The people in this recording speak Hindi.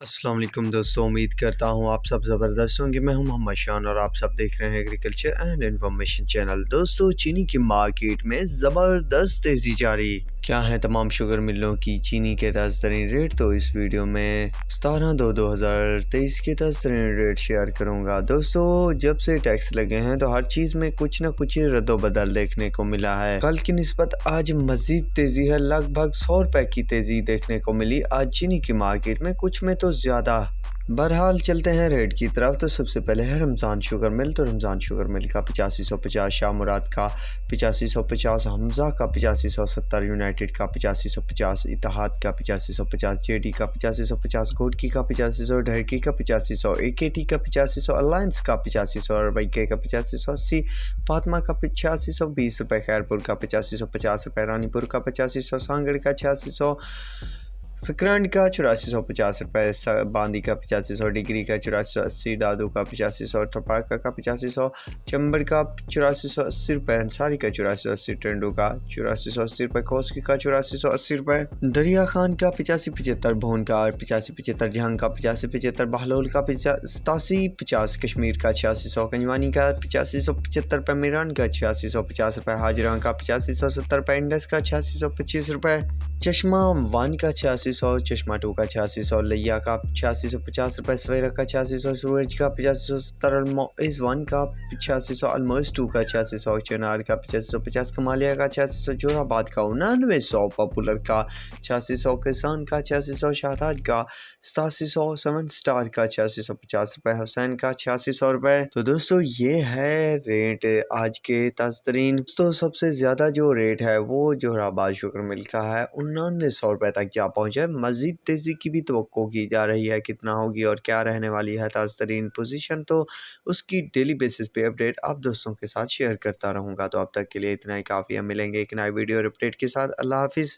अस्सलाम वालेकुम दोस्तों, उम्मीद करता हूँ आप सब ज़बरदस्त होंगे। मैं हूँ मोहम्मद शान और आप सब देख रहे हैं एग्रीकल्चर एंड इन्फॉर्मेशन चैनल। दोस्तों, चीनी की मार्केट में ज़बरदस्त तेज़ी जारी। क्या है तमाम शुगर मिलों की चीनी के ताज़ा तरीन रेट, तो इस वीडियो में 17/2/2023 के ताज़ा तरीन रेट शेयर करूँगा। दोस्तों, जब से टैक्स लगे हैं तो हर चीज़ में कुछ ना कुछ रद्दोबदल देखने को मिला है। कल की निस्बत आज मज़ीद तेज़ी है, लगभग 100 रुपए की तेज़ी देखने को मिली आज चीनी की मार्केट में, कुछ में तो ज़्यादा। बहरहाल चलते हैं रेट की तरफ। तो सबसे पहले है रमज़ान शुगर मिल। तो रमज़ान शुगर मिल का 8550, शाह मुराद का 8550, हमज़ा का 8570, यूनाइटेड का 8550, इत्तेहाद का 8550, जेडी का 8550, घोटकी का 8500, ढरकी का 8500, एकेटी का 8500, अलायंस का 8500, रबैके का 8580, फातिमा का 8520 रुपये, खैरपुर का 8550 रुपये, रानीपुर का 8500, सांगड़ का 8600, सकरंड का 8450 रुपये, बांदी का 8500, डिग्री का 8480, दादू का 8500, थपाका का 8500, चंबर का 8480 रुपये, अंसारी का 8480, टंडू का 8480 रुपये, खोसकी का 8480 रुपये, दरिया खान का 8575, भोन का 8575, जहंग का 8575, बहलोल का 8750, कश्मीर का 8600, कंजवानी का 8575 रुपये, मीरान का 8650 रुपये, हाजरा का 8570 रुपये, इंडस का 8625 रुपये, चश्मा वन का 8600, चश्मा टू का 8600, लिया का 8650 रुपये, सवेरा का 8600, सूरज का 8570, अलमोइज़ वन का 8600, अलमोइज़ टू का 8600, चनार का 8550, कमालिया का 8600, जोराबाद का 9900, पॉपुलर का 8600, किसान का 8600, शाहताज का 8700, सेवन स्टार का 8650 रुपये, हुसैन का 8600 रुपये। तो दोस्तों, ये है रेट आज के ताज़ा तरीन। तो सबसे ज़्यादा जो रेट है वो जोराबाद शुगर मिल का है, 9900 रुपये तक जा पहुँचा है। मज़ीद तेज़ी की भी तवक्को की जा रही है, कितना होगी और क्या रहने वाली है ताज़ा तरीन पोजीशन, तो उसकी डेली बेसिस पे अपडेट आप दोस्तों के साथ शेयर करता रहूँगा। तो अब तक के लिए इतना ही काफ़ी है, मिलेंगे एक नए वीडियो और अपडेट के साथ। अल्लाह हाफिज़।